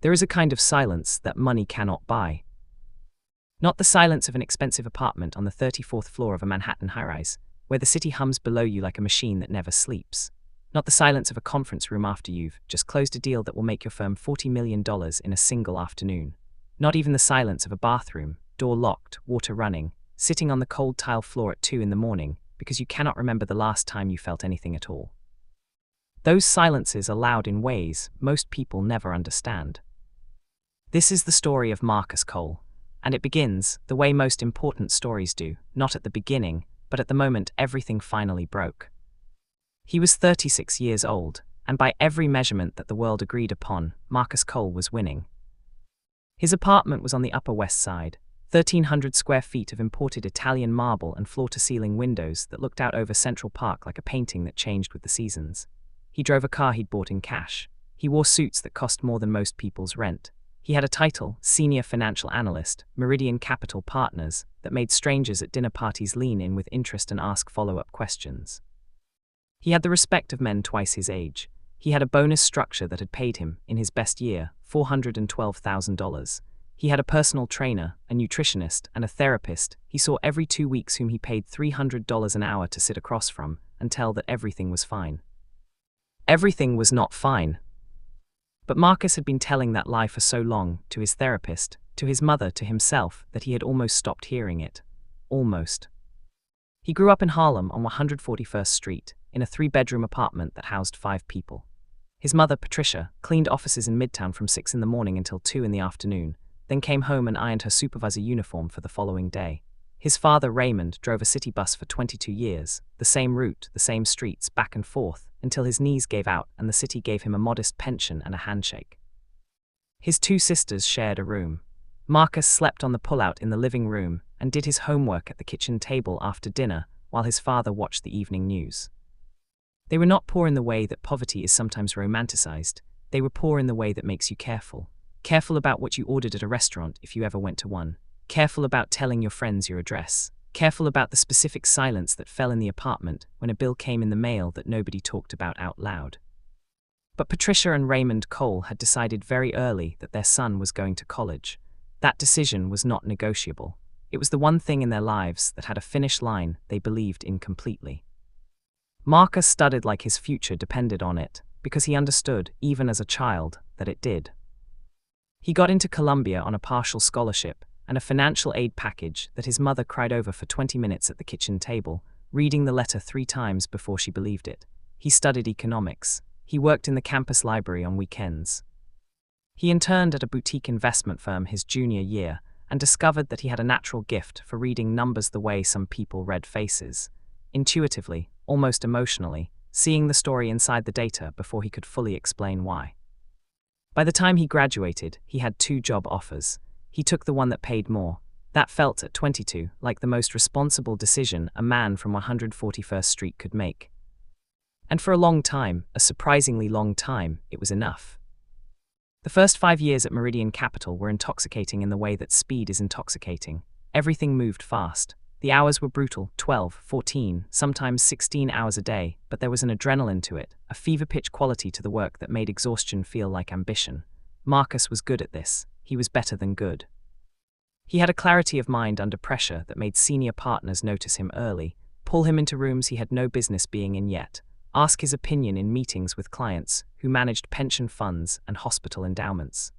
There is a kind of silence that money cannot buy. Not the silence of an expensive apartment on the 34th floor of a Manhattan high-rise, where the city hums below you like a machine that never sleeps. Not the silence of a conference room after you've just closed a deal that will make your firm $40 million in a single afternoon. Not even the silence of a bathroom, door locked, water running, sitting on the cold tile floor at 2 in the morning because you cannot remember the last time you felt anything at all. Those silences are loud in ways most people never understand. This is the story of Marcus Cole, and it begins the way most important stories do, not at the beginning, but at the moment everything finally broke. He was 36 years old, and by every measurement that the world agreed upon, Marcus Cole was winning. His apartment was on the Upper West Side, 1,300 square feet of imported Italian marble and floor-to-ceiling windows that looked out over Central Park like a painting that changed with the seasons. He drove a car he'd bought in cash. He wore suits that cost more than most people's rent. He had a title, Senior Financial Analyst, Meridian Capital Partners, that made strangers at dinner parties lean in with interest and ask follow-up questions. He had the respect of men twice his age. He had a bonus structure that had paid him, in his best year, $412,000. He had a personal trainer, a nutritionist, and a therapist he saw every 2 weeks whom he paid $300 an hour to sit across from and tell that everything was fine. Everything was not fine. But Marcus had been telling that lie for so long, to his therapist, to his mother, to himself, that he had almost stopped hearing it. Almost. He grew up in Harlem on 141st Street, in a 3-bedroom apartment that housed 5 people. His mother, Patricia, cleaned offices in Midtown from 6 in the morning until 2 in the afternoon, then came home and ironed her supervisor uniform for the following day. His father, Raymond, drove a city bus for 22 years, the same route, the same streets, back and forth, until his knees gave out and the city gave him a modest pension and a handshake. His 2 sisters shared a room. Marcus slept on the pullout in the living room and did his homework at the kitchen table after dinner while his father watched the evening news. They were not poor in the way that poverty is sometimes romanticized. They were poor in the way that makes you careful. Careful about what you ordered at a restaurant if you ever went to one. Careful about telling your friends your address. Careful about the specific silence that fell in the apartment when a bill came in the mail that nobody talked about out loud. But Patricia and Raymond Cole had decided very early that their son was going to college. That decision was not negotiable. It was the one thing in their lives that had a finish line they believed in completely. Marcus studied like his future depended on it, because he understood, even as a child, that it did. He got into Columbia on a partial scholarship and a financial aid package that his mother cried over for 20 minutes at the kitchen table, reading the letter 3 times before she believed it. He studied economics. He worked in the campus library on weekends. He interned at a boutique investment firm his junior year and discovered that he had a natural gift for reading numbers the way some people read faces. Intuitively, almost emotionally, seeing the story inside the data before he could fully explain why. By the time he graduated, he had 2 job offers. He took the one that paid more. That felt, at 22, like the most responsible decision a man from 141st Street could make. And for a long time, a surprisingly long time, it was enough. The first 5 years at Meridian Capital were intoxicating in the way that speed is intoxicating. Everything moved fast. The hours were brutal, 12, 14, sometimes 16 hours a day, but there was an adrenaline to it, a fever-pitch quality to the work that made exhaustion feel like ambition. Marcus was good at this. He was better than good. He had a clarity of mind under pressure that made senior partners notice him early, pull him into rooms he had no business being in yet, ask his opinion in meetings with clients who managed pension funds and hospital endowments.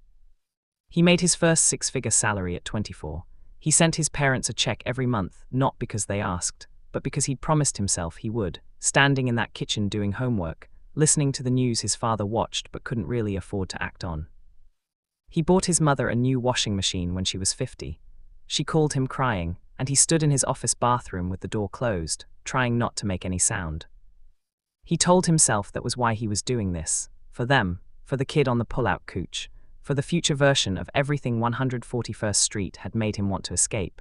He made his first 6-figure salary at 24. He sent his parents a check every month, not because they asked, but because he'd promised himself he would, standing in that kitchen doing homework, listening to the news his father watched but couldn't really afford to act on. He bought his mother a new washing machine when she was 50. She called him crying, and he stood in his office bathroom with the door closed, trying not to make any sound. He told himself that was why he was doing this, for them, for the kid on the pull-out couch, for the future version of everything 141st Street had made him want to escape.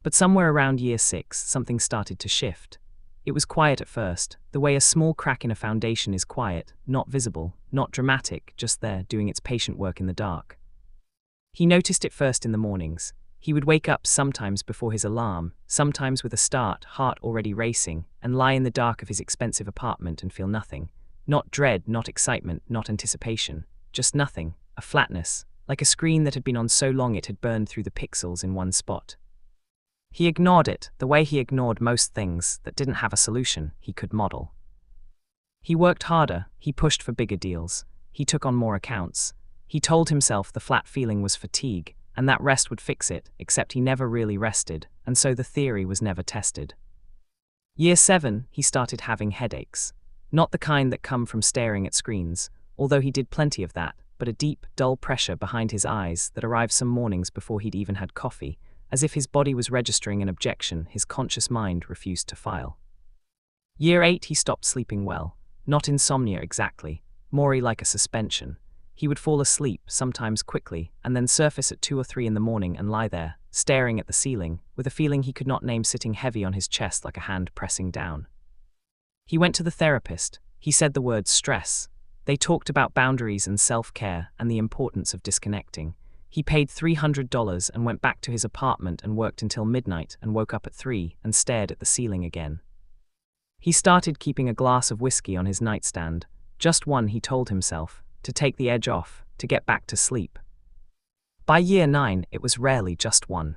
But somewhere around year 6, something started to shift. It was quiet at first, the way a small crack in a foundation is quiet, not visible, not dramatic, just there, doing its patient work in the dark. He noticed it first in the mornings. He would wake up sometimes before his alarm, sometimes with a start, heart already racing, and lie in the dark of his expensive apartment and feel nothing. Not dread, not excitement, not anticipation. Just nothing. a flatness, like a screen that had been on so long it had burned through the pixels in one spot. He ignored it, the way he ignored most things that didn't have a solution he could model. He worked harder, he pushed for bigger deals, he took on more accounts. He told himself the flat feeling was fatigue, and that rest would fix it, except he never really rested, and so the theory was never tested. Year 7, he started having headaches. Not the kind that come from staring at screens, although he did plenty of that, but a deep, dull pressure behind his eyes that arrived some mornings before he'd even had coffee, as if his body was registering an objection his conscious mind refused to file. Year 8, he stopped sleeping well. Not insomnia exactly, more like a suspension. He would fall asleep, sometimes quickly, and then surface at 2 or 3 in the morning and lie there, staring at the ceiling, with a feeling he could not name sitting heavy on his chest like a hand pressing down. He went to the therapist. He said the word stress. They talked about boundaries and self-care and the importance of disconnecting. He paid $300 and went back to his apartment and worked until midnight and woke up at 3 and stared at the ceiling again. He started keeping a glass of whiskey on his nightstand, just one, he told himself, to take the edge off, to get back to sleep. By year 9, it was rarely just one.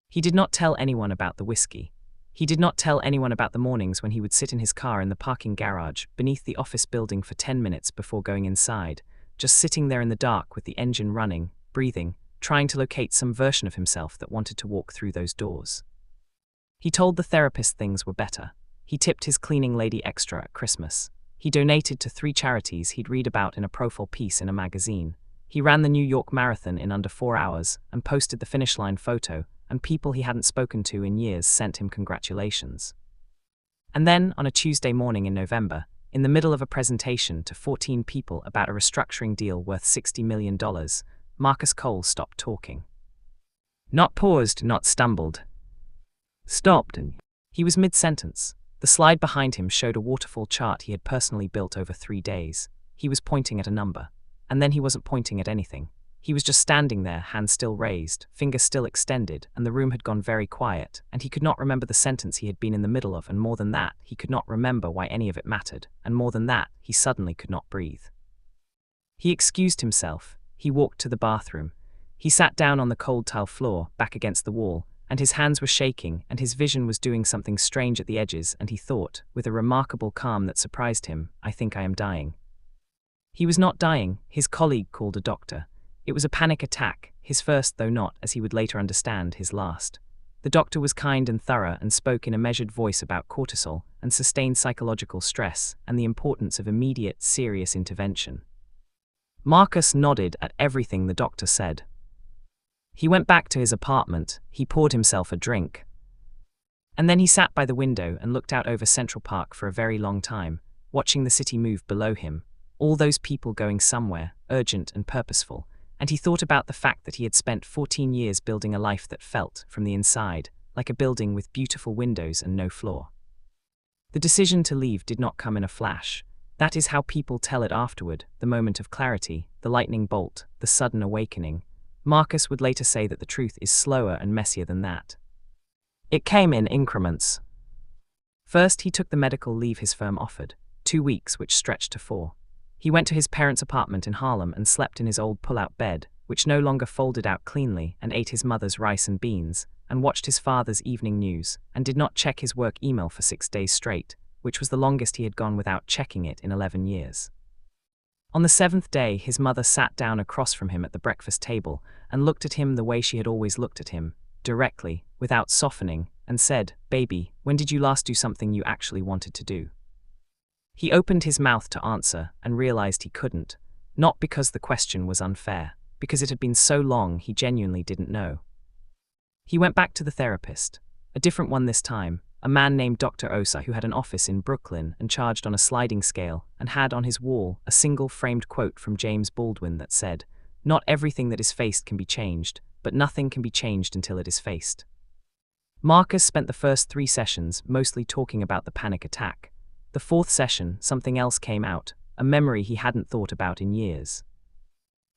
He did not tell anyone about the whiskey. He did not tell anyone about the mornings when he would sit in his car in the parking garage beneath the office building for 10 minutes before going inside, just sitting there in the dark with the engine running, breathing, trying to locate some version of himself that wanted to walk through those doors. He told the therapist things were better. He tipped his cleaning lady extra at Christmas. He donated to 3 charities he'd read about in a profile piece in a magazine. He ran the New York Marathon in under 4 hours and posted the finish line photo, and people he hadn't spoken to in years sent him congratulations. And then, on a Tuesday morning in November, in the middle of a presentation to 14 people about a restructuring deal worth $60 million, Marcus Cole stopped talking. Not paused, not stumbled. Stopped. He was mid-sentence. The slide behind him showed a waterfall chart he had personally built over 3 days. He was pointing at a number. And then he wasn't pointing at anything. He was just standing there, hand still raised, finger still extended, and the room had gone very quiet, and he could not remember the sentence he had been in the middle of, and more than that, he could not remember why any of it mattered, and more than that, he suddenly could not breathe. He excused himself. He walked to the bathroom. He sat down on the cold tile floor, back against the wall, and his hands were shaking, and his vision was doing something strange at the edges, and he thought, with a remarkable calm that surprised him, I think I am dying. He was not dying. His colleague called a doctor. It was a panic attack, his first, though not, as he would later understand, his last. The doctor was kind and thorough and spoke in a measured voice about cortisol and sustained psychological stress and the importance of immediate, serious intervention. Marcus nodded at everything the doctor said. He went back to his apartment. He poured himself a drink. And then he sat by the window and looked out over Central Park for a very long time, watching the city move below him, all those people going somewhere, urgent and purposeful, and he thought about the fact that he had spent 14 years building a life that felt, from the inside, like a building with beautiful windows and no floor. The decision to leave did not come in a flash. That is how people tell it afterward, the moment of clarity, the lightning bolt, the sudden awakening. Marcus would later say that the truth is slower and messier than that. It came in increments. First, he took the medical leave his firm offered, 2 weeks, which stretched to 4. He went to his parents' apartment in Harlem and slept in his old pull-out bed, which no longer folded out cleanly, and ate his mother's rice and beans, and watched his father's evening news, and did not check his work email for 6 days straight, which was the longest he had gone without checking it in 11 years. On the 7th day, his mother sat down across from him at the breakfast table and looked at him the way she had always looked at him, directly, without softening, and said, "Baby, when did you last do something you actually wanted to do?" He opened his mouth to answer and realized he couldn't, not because the question was unfair, because it had been so long he genuinely didn't know. He went back to the therapist, a different one this time, a man named Dr. Osa who had an office in Brooklyn and charged on a sliding scale and had on his wall a single framed quote from James Baldwin that said, "Not everything that is faced can be changed, but nothing can be changed until it is faced." Marcus spent the first 3 sessions mostly talking about the panic attack. The 4th session, something else came out, a memory he hadn't thought about in years.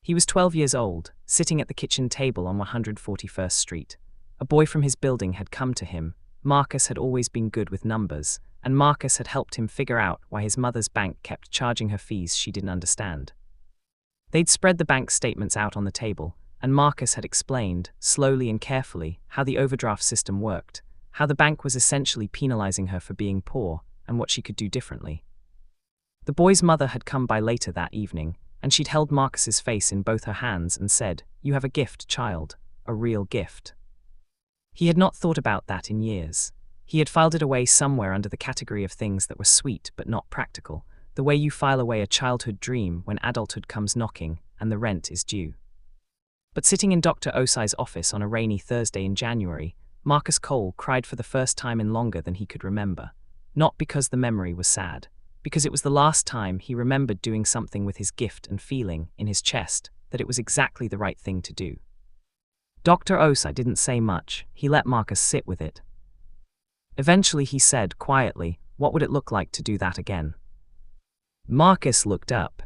He was 12 years old, sitting at the kitchen table on 141st Street. A boy from his building had come to him. Marcus had always been good with numbers, and Marcus had helped him figure out why his mother's bank kept charging her fees she didn't understand. They'd spread the bank statements out on the table, and Marcus had explained, slowly and carefully, how the overdraft system worked, how the bank was essentially penalizing her for being poor, and what she could do differently. The boy's mother had come by later that evening, and she'd held Marcus's face in both her hands and said, "You have a gift, child, a real gift." He had not thought about that in years. He had filed it away somewhere under the category of things that were sweet but not practical, the way you file away a childhood dream when adulthood comes knocking and the rent is due. But sitting in Dr. Osai's office on a rainy Thursday in January, Marcus Cole cried for the first time in longer than he could remember. Not because the memory was sad, because it was the last time he remembered doing something with his gift and feeling, in his chest, that it was exactly the right thing to do. Dr. Osai didn't say much. He let Marcus sit with it. Eventually he said, quietly, "What would it look like to do that again?" Marcus looked up.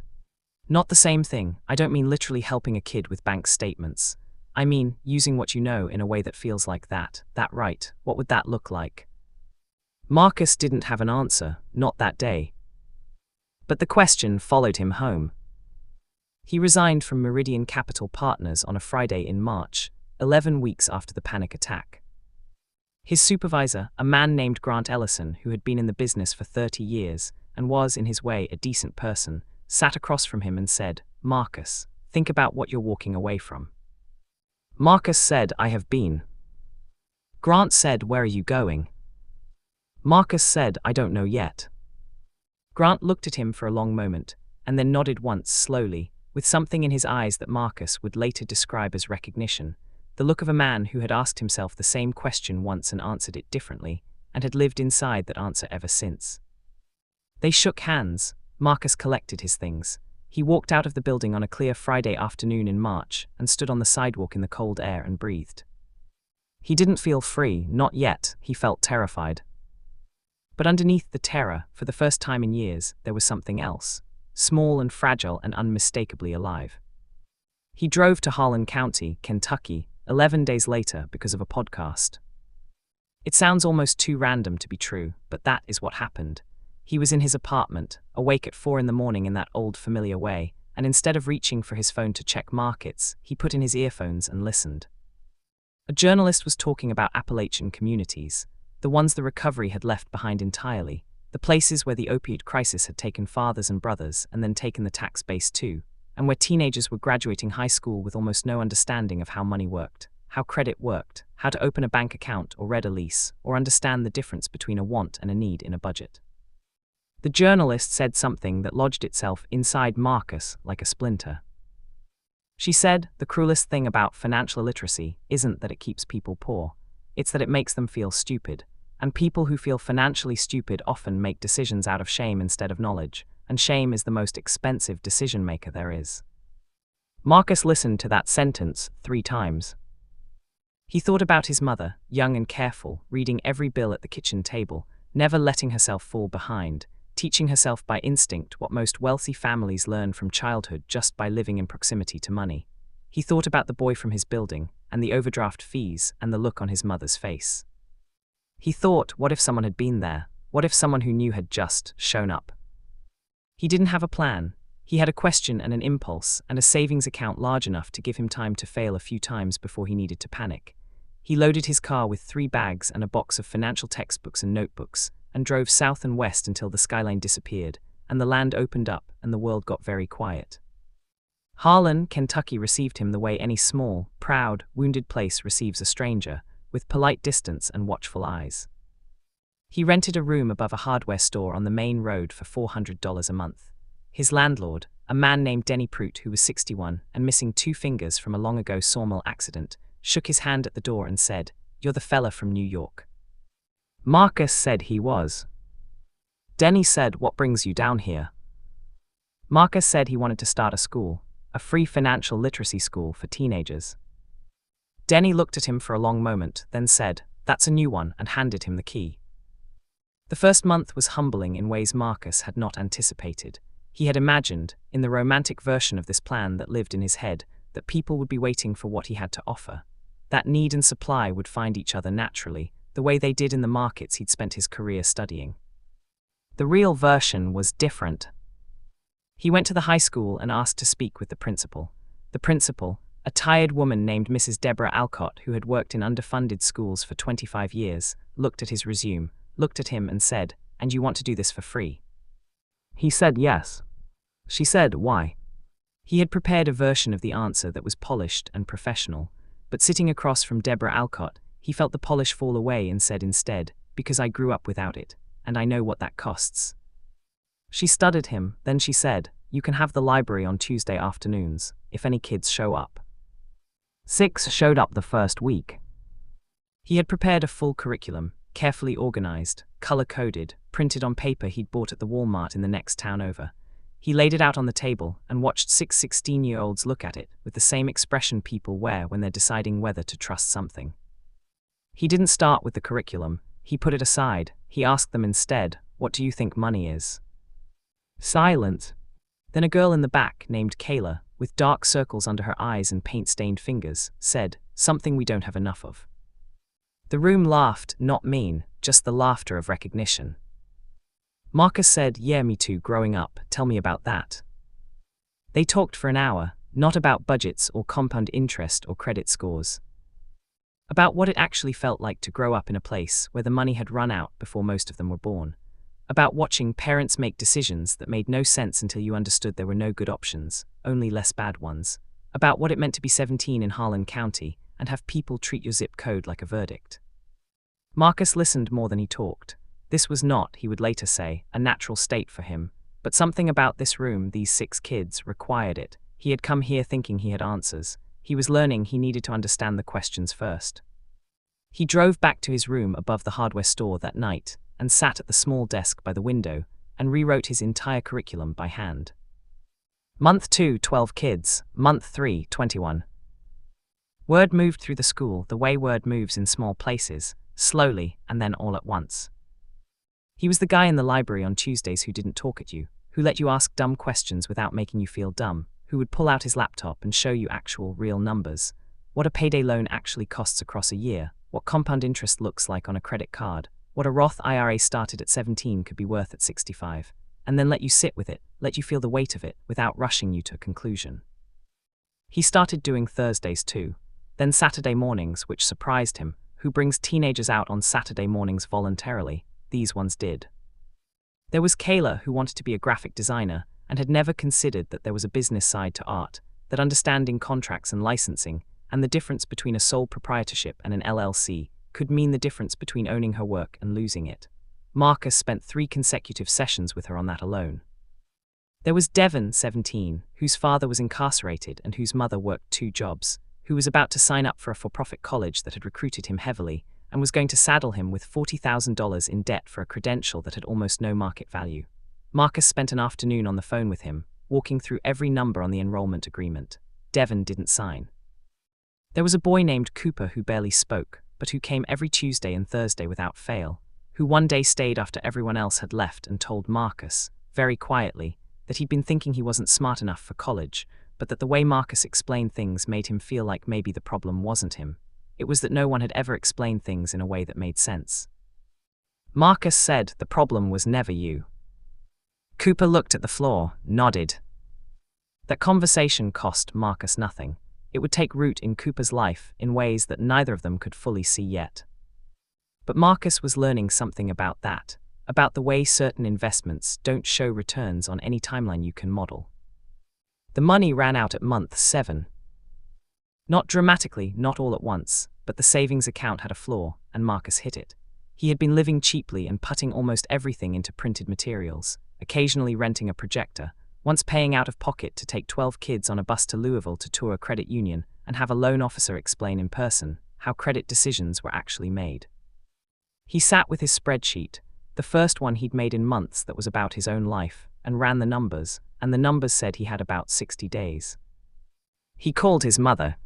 "Not the same thing. I don't mean literally helping a kid with bank statements. I mean, using what you know in a way that feels like that right. What would that look like?" Marcus didn't have an answer, not that day. But the question followed him home. He resigned from Meridian Capital Partners on a Friday in March, 11 weeks after the panic attack. His supervisor, a man named Grant Ellison, who had been in the business for 30 years and was, in his way, a decent person, sat across from him and said, "Marcus, think about what you're walking away from." Marcus said, "I have been." Grant said, "Where are you going?" Marcus said, "I don't know yet." Grant looked at him for a long moment, and then nodded once slowly, with something in his eyes that Marcus would later describe as recognition, the look of a man who had asked himself the same question once and answered it differently, and had lived inside that answer ever since. They shook hands. Marcus collected his things. He walked out of the building on a clear Friday afternoon in March and stood on the sidewalk in the cold air and breathed. He didn't feel free, not yet. He felt terrified. But underneath the terror, for the first time in years, there was something else, small and fragile and unmistakably alive. He drove to Harlan County, Kentucky, 11 days later because of a podcast. It sounds almost too random to be true, but that is what happened. He was in his apartment, awake at 4 a.m. in that old familiar way, and instead of reaching for his phone to check markets, he put in his earphones and listened. A journalist was talking about Appalachian communities, the ones the recovery had left behind entirely, the places where the opioid crisis had taken fathers and brothers and then taken the tax base too, and where teenagers were graduating high school with almost no understanding of how money worked, how credit worked, how to open a bank account or read a lease, or understand the difference between a want and a need in a budget. The journalist said something that lodged itself inside Marcus like a splinter. She said, "The cruelest thing about financial illiteracy isn't that it keeps people poor, it's that it makes them feel stupid. And people who feel financially stupid often make decisions out of shame instead of knowledge, and shame is the most expensive decision maker there is." Marcus listened to that sentence 3 times. He thought about his mother, young and careful, reading every bill at the kitchen table, never letting herself fall behind, teaching herself by instinct what most wealthy families learn from childhood just by living in proximity to money. He thought about the boy from his building, and the overdraft fees, and the look on his mother's face. He thought, what if someone had been there? What if someone who knew had just shown up? He didn't have a plan. He had a question and an impulse, and a savings account large enough to give him time to fail a few times before he needed to panic. He loaded his car with 3 bags and a box of financial textbooks and notebooks, and drove south and west until the skyline disappeared, and the land opened up and the world got very quiet. Harlan, Kentucky received him the way any small, proud, wounded place receives a stranger, with polite distance and watchful eyes. He rented a room above a hardware store on the main road for $400 a month. His landlord, a man named Denny Prout, who was 61 and missing 2 fingers from a long-ago sawmill accident, shook his hand at the door and said, "You're the fella from New York." Marcus said he was. Denny said, "What brings you down here?" Marcus said he wanted to start a school, a free financial literacy school for teenagers. Denny looked at him for a long moment, then said, "That's a new one," and handed him the key. The first month was humbling in ways Marcus had not anticipated. He had imagined, in the romantic version of this plan that lived in his head, that people would be waiting for what he had to offer. That need and supply would find each other naturally, the way they did in the markets he'd spent his career studying. The real version was different. He went to the high school and asked to speak with the principal. The principal, a tired woman named Mrs. Deborah Alcott, who had worked in underfunded schools for 25 years, looked at his resume, looked at him and said, "And you want to do this for free?" He said yes. She said, "Why?" He had prepared a version of the answer that was polished and professional, but sitting across from Deborah Alcott, he felt the polish fall away and said instead, "Because I grew up without it, and I know what that costs." She studied him, then she said, "You can have the library on Tuesday afternoons, if any kids show up." 6 showed up the first week. He had prepared a full curriculum, carefully organized, color-coded, printed on paper he'd bought at the Walmart in the next town over. He laid it out on the table and watched 6 16-year-olds look at it with the same expression people wear when they're deciding whether to trust something. He didn't start with the curriculum, he put it aside. He asked them instead, "What do you think money is?" Silence. Then a girl in the back, named Kayla, with dark circles under her eyes and paint-stained fingers, said, "Something we don't have enough of." The room laughed, not mean, just the laughter of recognition. Marcus said, "Yeah, me too, growing up, tell me about that." They talked for an hour, not about budgets or compound interest or credit scores. About what it actually felt like to grow up in a place where the money had run out before most of them were born. About watching parents make decisions that made no sense until you understood there were no good options, only less bad ones. About what it meant to be 17 in Harlan County and have people treat your zip code like a verdict. Marcus listened more than he talked. This was not, he would later say, a natural state for him, but something about this room, these 6 kids, required it. He had come here thinking he had answers. He was learning he needed to understand the questions first. He drove back to his room above the hardware store that night and sat at the small desk by the window and rewrote his entire curriculum by hand. Month 2, 12 kids. Month 3, 21. Word moved through the school the way word moves in small places, slowly and then all at once. He was the guy in the library on Tuesdays who didn't talk at you, who let you ask dumb questions without making you feel dumb, who would pull out his laptop and show you actual, real numbers. What a payday loan actually costs across a year, what compound interest looks like on a credit card, what a Roth IRA started at 17 could be worth at 65, and then let you sit with it, let you feel the weight of it, without rushing you to a conclusion. He started doing Thursdays too, then Saturday mornings, which surprised him. Who brings teenagers out on Saturday mornings voluntarily? These ones did. There was Kayla, who wanted to be a graphic designer and had never considered that there was a business side to art, that understanding contracts and licensing, and the difference between a sole proprietorship and an LLC, could mean the difference between owning her work and losing it. Marcus spent 3 consecutive sessions with her on that alone. There was Devon, 17, whose father was incarcerated and whose mother worked 2 jobs, who was about to sign up for a for-profit college that had recruited him heavily and was going to saddle him with $40,000 in debt for a credential that had almost no market value. Marcus spent an afternoon on the phone with him, walking through every number on the enrollment agreement. Devon didn't sign. There was a boy named Cooper who barely spoke, but who came every Tuesday and Thursday without fail, who one day stayed after everyone else had left and told Marcus, very quietly, that he'd been thinking he wasn't smart enough for college, but that the way Marcus explained things made him feel like maybe the problem wasn't him. It was that no one had ever explained things in a way that made sense. Marcus said the problem was never you. Cooper looked at the floor, nodded. That conversation cost Marcus nothing. It would take root in Cooper's life in ways that neither of them could fully see yet. But Marcus was learning something about that, about the way certain investments don't show returns on any timeline you can model. The money ran out at month 7. Not dramatically, not all at once, but the savings account had a flaw, and Marcus hit it. He had been living cheaply and putting almost everything into printed materials, occasionally renting a projector, once paying out of pocket to take 12 kids on a bus to Louisville to tour a credit union and have a loan officer explain in person how credit decisions were actually made. He sat with his spreadsheet, the first one he'd made in months that was about his own life, and ran the numbers, and the numbers said he had about 60 days. He called his mother.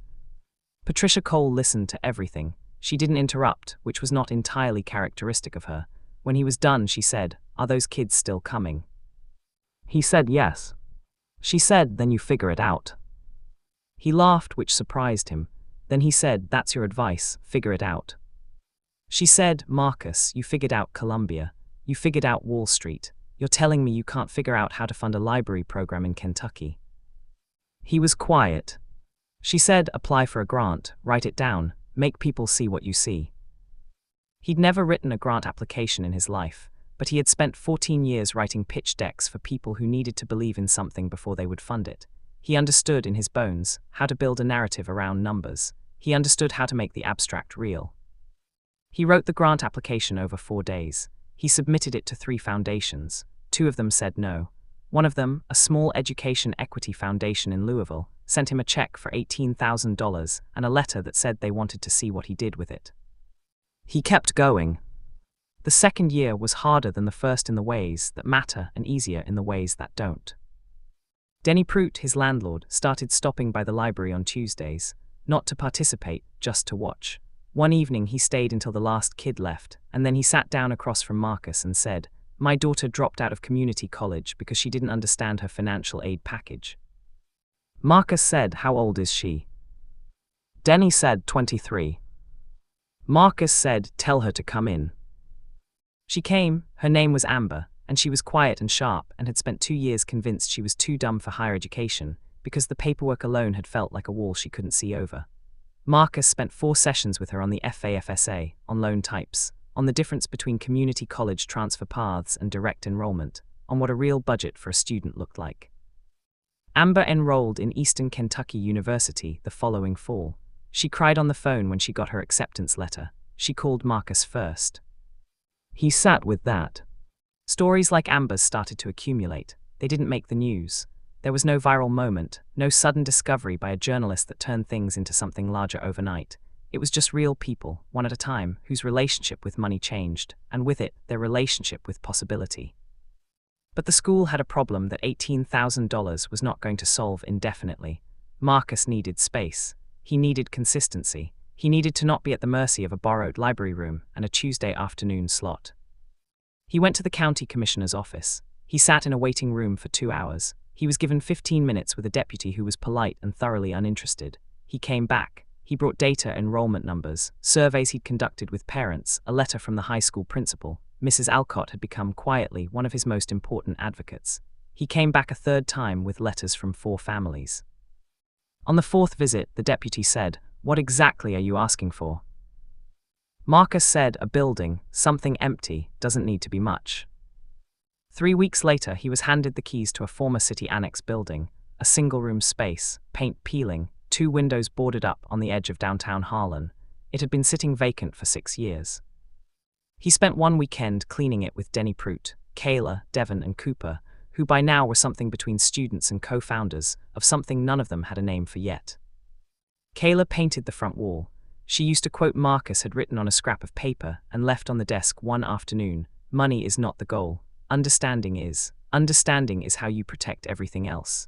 Patricia Cole listened to everything. She didn't interrupt, which was not entirely characteristic of her. When he was done, she said, "Are those kids still coming?" He said yes. She said, "Then you figure it out." He laughed, which surprised him. Then he said, "That's your advice, figure it out." She said, "Marcus, you figured out Columbia. You figured out Wall Street. You're telling me you can't figure out how to fund a library program in Kentucky? He was quiet. She said, apply for a grant, write it down, make people see what you see. He'd never written a grant application in his life, but he had spent 14 years writing pitch decks for people who needed to believe in something before they would fund it. He understood in his bones how to build a narrative around numbers. He understood how to make the abstract real. He wrote the grant application over 4 days. He submitted it to 3 foundations. 2 of them said no. One of them, a small education equity foundation in Louisville, sent him a check for $18,000 and a letter that said they wanted to see what he did with it. He kept going. The second year was harder than the first in the ways that matter and easier in the ways that don't. Denny Prout, his landlord, started stopping by the library on Tuesdays, not to participate, just to watch. One evening he stayed until the last kid left, and then he sat down across from Marcus and said, "My daughter dropped out of community college because she didn't understand her financial aid package." Marcus said, "How old is she?" Denny said, 23. Marcus said, "Tell her to come in." She came. Her name was Amber, and she was quiet and sharp and had spent 2 years convinced she was too dumb for higher education because the paperwork alone had felt like a wall she couldn't see over. Marcus spent 4 sessions with her on the FAFSA, on loan types, on the difference between community college transfer paths and direct enrollment, on what a real budget for a student looked like. Amber enrolled in Eastern Kentucky University the following fall. She cried on the phone when she got her acceptance letter. She called Marcus first. He sat with that. Stories like Amber's started to accumulate. They didn't make the news. There was no viral moment, no sudden discovery by a journalist that turned things into something larger overnight. It was just real people, one at a time, whose relationship with money changed, and with it, their relationship with possibility. But the school had a problem that $18,000 was not going to solve indefinitely. Marcus needed space. He needed consistency. He needed to not be at the mercy of a borrowed library room and a Tuesday afternoon slot. He went to the county commissioner's office. He sat in a waiting room for 2 hours. He was given 15 minutes with a deputy who was polite and thoroughly uninterested. He came back. He brought data, enrollment numbers, surveys he'd conducted with parents, a letter from the high school principal. Mrs. Alcott had become quietly one of his most important advocates. He came back a 3rd time with letters from 4 families. On the 4th visit, the deputy said, "What exactly are you asking for?" Marcus said, "A building, something empty, doesn't need to be much." 3 weeks later, he was handed the keys to a former city annex building, a single-room space, paint peeling, 2 windows boarded up on the edge of downtown Harlan. It had been sitting vacant for 6 years. He spent one weekend cleaning it with Denny Prout, Kayla, Devon, and Cooper, who by now were something between students and co-founders of something none of them had a name for yet. Kayla painted the front wall. She used to quote Marcus had written on a scrap of paper and left on the desk one afternoon, "Money is not the goal. Understanding is. Understanding is how you protect everything else."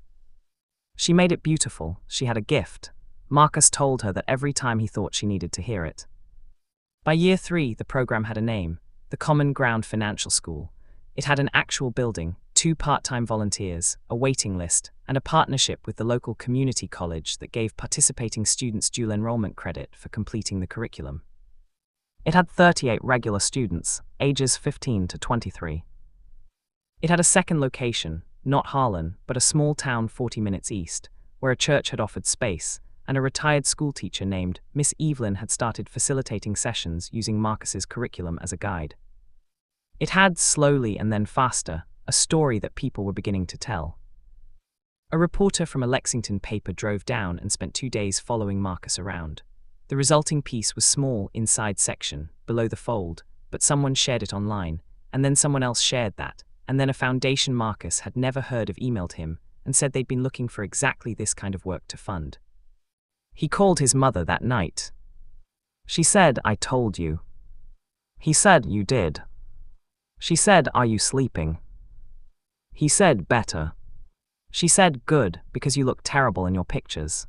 She made it beautiful. She had a gift. Marcus told her that every time he thought she needed to hear it. By year 3, the program had a name, the Common Ground Financial School. It had an actual building, 2 part-time volunteers, a waiting list, and a partnership with the local community college that gave participating students dual enrollment credit for completing the curriculum. It had 38 regular students, ages 15 to 23. It had a second location, not Harlan, but a small town 40 minutes east, where a church had offered space, and a retired schoolteacher named Miss Evelyn had started facilitating sessions using Marcus's curriculum as a guide. It had, slowly and then faster, a story that people were beginning to tell. A reporter from a Lexington paper drove down and spent 2 days following Marcus around. The resulting piece was small, inside section, below the fold, but someone shared it online, and then someone else shared that, and then a foundation Marcus had never heard of emailed him and said they'd been looking for exactly this kind of work to fund. He called his mother that night. She said, "I told you." He said, "You did." She said, "Are you sleeping?" He said, "Better." She said, "Good, because you look terrible in your pictures."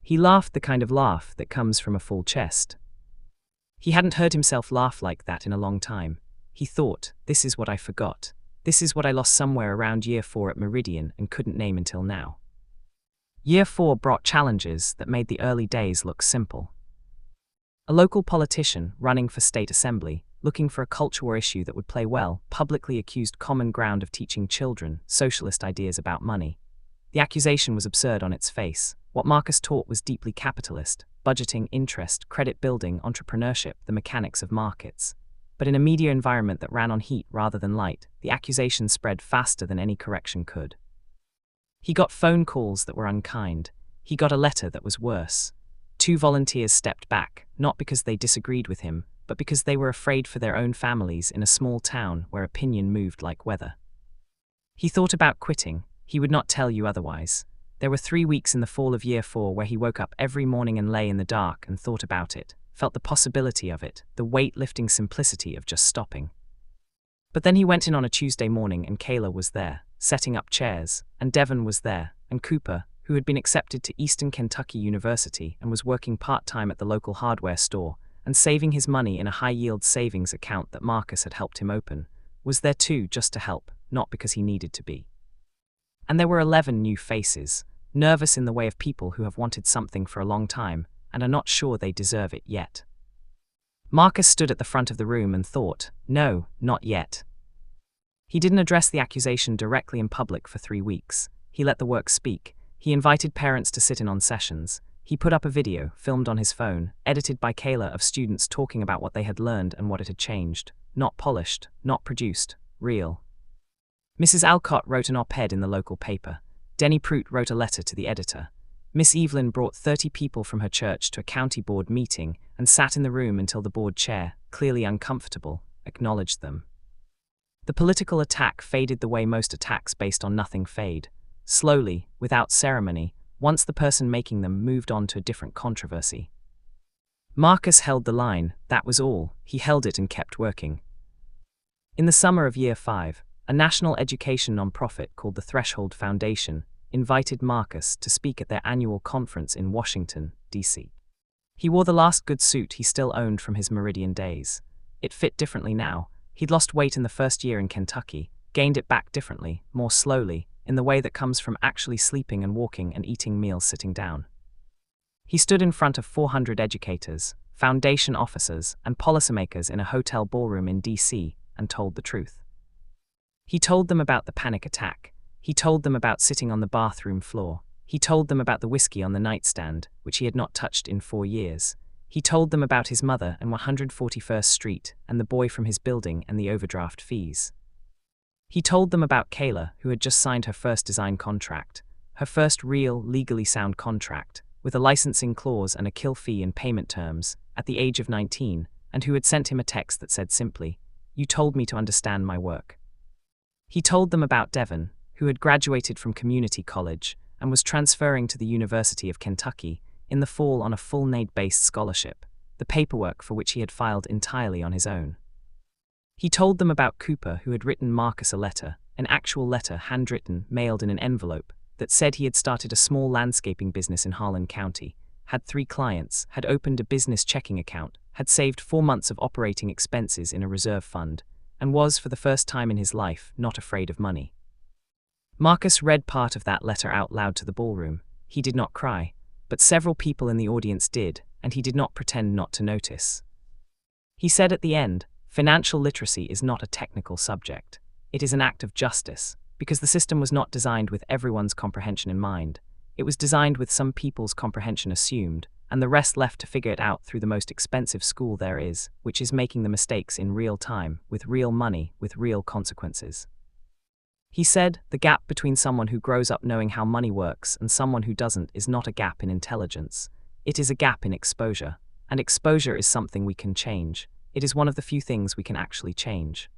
He laughed the kind of laugh that comes from a full chest. He hadn't heard himself laugh like that in a long time. He thought, "This is what I forgot. This is what I lost somewhere around year 4 at Meridian and couldn't name until now." Year 4 brought challenges that made the early days look simple. A local politician, running for state assembly, looking for a culture war issue that would play well, publicly accused Common Ground of teaching children socialist ideas about money. The accusation was absurd on its face. What Marcus taught was deeply capitalist: budgeting, interest, credit building, entrepreneurship, the mechanics of markets. But in a media environment that ran on heat rather than light, the accusation spread faster than any correction could. He got phone calls that were unkind. He got a letter that was worse. 2 volunteers stepped back, not because they disagreed with him, but because they were afraid for their own families in a small town where opinion moved like weather. He thought about quitting. He would not tell you otherwise. There were 3 weeks in the fall of year 4 where he woke up every morning and lay in the dark and thought about it, felt the possibility of it, the weight-lifting simplicity of just stopping. But then he went in on a Tuesday morning and Kayla was there, setting up chairs, and Devon was there, and Cooper, who had been accepted to Eastern Kentucky University and was working part-time at the local hardware store, and saving his money in a high-yield savings account that Marcus had helped him open, was there too just to help, not because he needed to be. And there were 11 new faces, nervous in the way of people who have wanted something for a long time and are not sure they deserve it yet. Marcus stood at the front of the room and thought, no, not yet. He didn't address the accusation directly in public for 3 weeks. He let the work speak. He invited parents to sit in on sessions. He put up a video, filmed on his phone, edited by Kayla, of students talking about what they had learned and what it had changed. Not polished, not produced, real. Mrs. Alcott wrote an op-ed in the local paper. Denny Prout wrote a letter to the editor. Miss Evelyn brought 30 people from her church to a county board meeting and sat in the room until the board chair, clearly uncomfortable, acknowledged them. The political attack faded the way most attacks based on nothing fade. Slowly, without ceremony, once the person making them moved on to a different controversy. Marcus held the line, that was all. He held it and kept working. In the summer of year 5, a national education nonprofit called the Threshold Foundation invited Marcus to speak at their annual conference in Washington, D.C. He wore the last good suit he still owned from his Meridian days. It fit differently now. He'd lost weight in the first year in Kentucky, gained it back differently, more slowly, in the way that comes from actually sleeping and walking and eating meals sitting down. He stood in front of 400 educators, foundation officers, and policymakers in a hotel ballroom in D.C. and told the truth. He told them about the panic attack. He told them about sitting on the bathroom floor. He told them about the whiskey on the nightstand, which he had not touched in 4 years. He told them about his mother and 141st Street and the boy from his building and the overdraft fees. He told them about Kayla, who had just signed her first design contract, her first real, legally sound contract, with a licensing clause and a kill fee and payment terms, at the age of 19, and who had sent him a text that said simply, "You told me to understand my work." He told them about Devon, who had graduated from community college and was transferring to the University of Kentucky in the fall on a full NAID-based scholarship, the paperwork for which he had filed entirely on his own. He told them about Cooper, who had written Marcus a letter, an actual letter handwritten, mailed in an envelope, that said he had started a small landscaping business in Harlan County, had 3 clients, had opened a business checking account, had saved 4 months of operating expenses in a reserve fund, and was, for the first time in his life, not afraid of money. Marcus read part of that letter out loud to the ballroom. He did not cry, but several people in the audience did, and he did not pretend not to notice. He said at the end, "Financial literacy is not a technical subject. It is an act of justice, because the system was not designed with everyone's comprehension in mind. It was designed with some people's comprehension assumed, and the rest left to figure it out through the most expensive school there is, which is making the mistakes in real time, with real money, with real consequences." He said, the gap between someone who grows up knowing how money works and someone who doesn't is not a gap in intelligence. It is a gap in exposure, and exposure is something we can change. It is one of the few things we can actually change.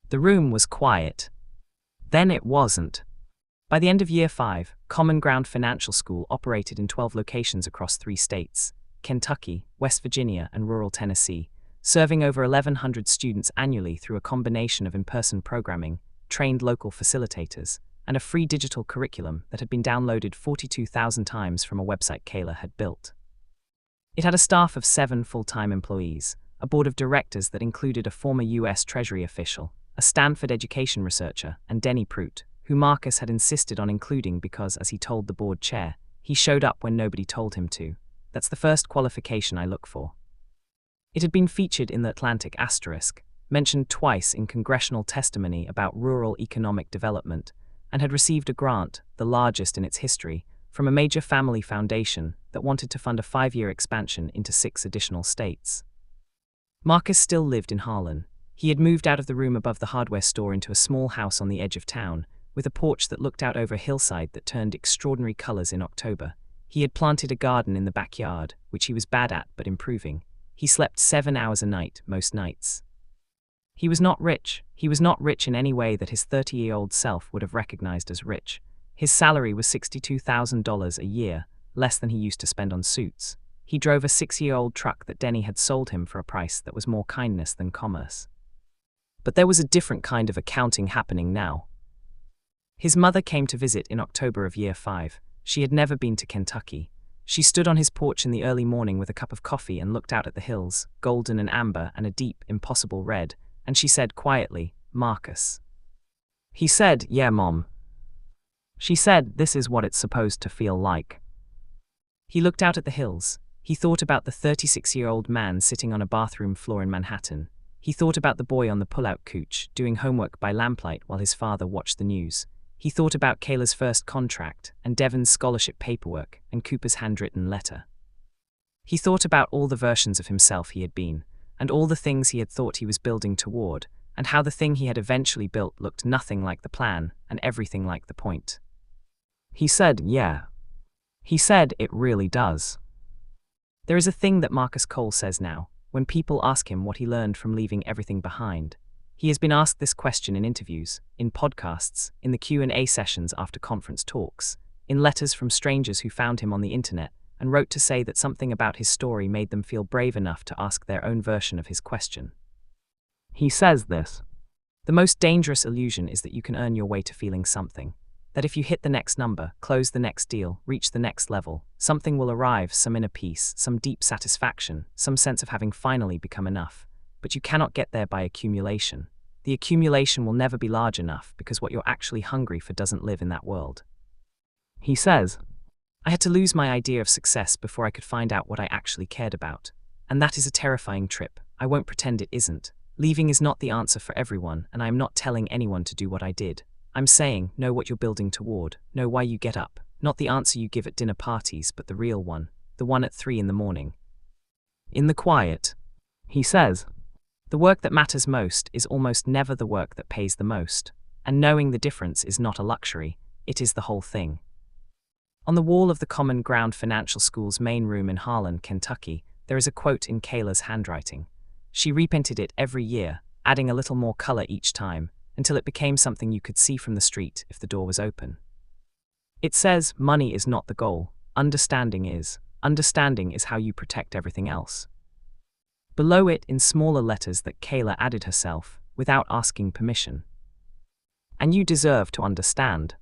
The room was quiet. Then it wasn't. By the end of year 5, Common Ground Financial School operated in 12 locations across 3 states, Kentucky, West Virginia, and rural Tennessee, serving over 1,100 students annually through a combination of in-person programming, trained local facilitators, and a free digital curriculum that had been downloaded 42,000 times from a website Kayla had built. It had a staff of 7 full-time employees, a board of directors that included a former U.S. Treasury official, a Stanford education researcher, and Denny Prout, who Marcus had insisted on including because, as he told the board chair, he showed up when nobody told him to. That's the first qualification I look for. It had been featured in the Atlantic Asterisk, mentioned twice in congressional testimony about rural economic development, and had received a grant, the largest in its history, from a major family foundation that wanted to fund a 5-year expansion into 6 additional states. Marcus still lived in Harlan. He had moved out of the room above the hardware store into a small house on the edge of town, with a porch that looked out over a hillside that turned extraordinary colors in October. He had planted a garden in the backyard, which he was bad at but improving. He slept 7 hours a night, most nights. He was not rich. He was not rich in any way that his 30-year-old self would have recognized as rich. His salary was $62,000 a year, less than he used to spend on suits. He drove a 6-year-old truck that Denny had sold him for a price that was more kindness than commerce. But there was a different kind of accounting happening now. His mother came to visit in October of year 5. She had never been to Kentucky. She stood on his porch in the early morning with a cup of coffee and looked out at the hills, golden and amber and a deep, impossible red, and she said quietly, "Marcus." He said, "Yeah, Mom." She said, "This is what it's supposed to feel like." He looked out at the hills. He thought about the 36-year-old man sitting on a bathroom floor in Manhattan. He thought about the boy on the pull-out couch, doing homework by lamplight while his father watched the news. He thought about Kayla's first contract, and Devon's scholarship paperwork, and Cooper's handwritten letter. He thought about all the versions of himself he had been, and all the things he had thought he was building toward, and how the thing he had eventually built looked nothing like the plan, and everything like the point. He said, "Yeah." He said, "It really does." There is a thing that Marcus Cole says now, when people ask him what he learned from leaving everything behind. He has been asked this question in interviews, in podcasts, in the Q&A sessions after conference talks, in letters from strangers who found him on the internet and wrote to say that something about his story made them feel brave enough to ask their own version of his question. He says this: "The most dangerous illusion is that you can earn your way to feeling something. That if you hit the next number, close the next deal, reach the next level, something will arrive, some inner peace, some deep satisfaction, some sense of having finally become enough. But you cannot get there by accumulation. The accumulation will never be large enough because what you're actually hungry for doesn't live in that world." He says, "I had to lose my idea of success before I could find out what I actually cared about. And that is a terrifying trip. I won't pretend it isn't. Leaving is not the answer for everyone, and I am not telling anyone to do what I did. I'm saying, know what you're building toward, know why you get up, not the answer you give at dinner parties, but the real one, the one at 3 in the morning. In the quiet." He says, "The work that matters most is almost never the work that pays the most, and knowing the difference is not a luxury, it is the whole thing." On the wall of the Common Ground Financial School's main room in Harlan, Kentucky, there is a quote in Kayla's handwriting. She repainted it every year, adding a little more color each time, until it became something you could see from the street if the door was open. It says, "Money is not the goal, understanding is. Understanding is how you protect everything else." Below it, in smaller letters that Kayla added herself, without asking permission. "And you deserve to understand."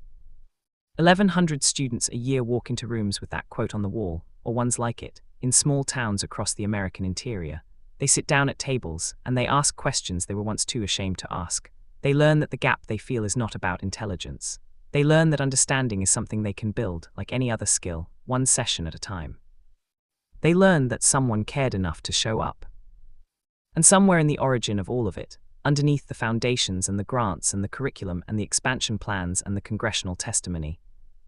1,100 students a year walk into rooms with that quote on the wall, or ones like it, in small towns across the American interior. They sit down at tables, and they ask questions they were once too ashamed to ask. They learn that the gap they feel is not about intelligence. They learn that understanding is something they can build, like any other skill, one session at a time. They learn that someone cared enough to show up. And somewhere in the origin of all of it, underneath the foundations and the grants and the curriculum and the expansion plans and the congressional testimony,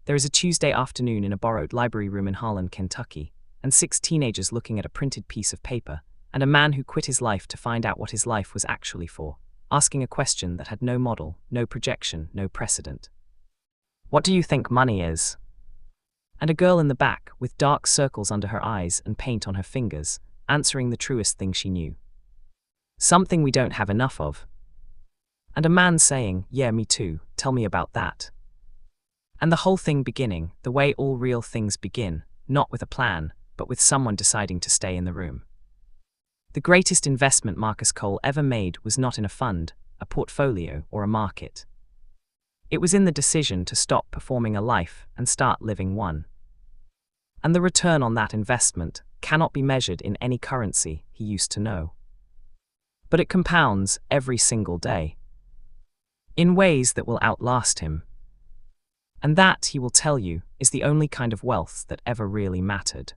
there is a Tuesday afternoon in a borrowed library room in Harlan, Kentucky, and 6 teenagers looking at a printed piece of paper, and a man who quit his life to find out what his life was actually for, asking a question that had no model, no projection, no precedent. "What do you think money is?" And a girl in the back, with dark circles under her eyes and paint on her fingers, answering the truest thing she knew. "Something we don't have enough of." And a man saying, "Yeah, me too, tell me about that." And the whole thing beginning, the way all real things begin, not with a plan, but with someone deciding to stay in the room. The greatest investment Marcus Cole ever made was not in a fund, a portfolio, or a market. It was in the decision to stop performing a life and start living one. And the return on that investment cannot be measured in any currency he used to know. But it compounds every single day, in ways that will outlast him. And that, he will tell you, is the only kind of wealth that ever really mattered.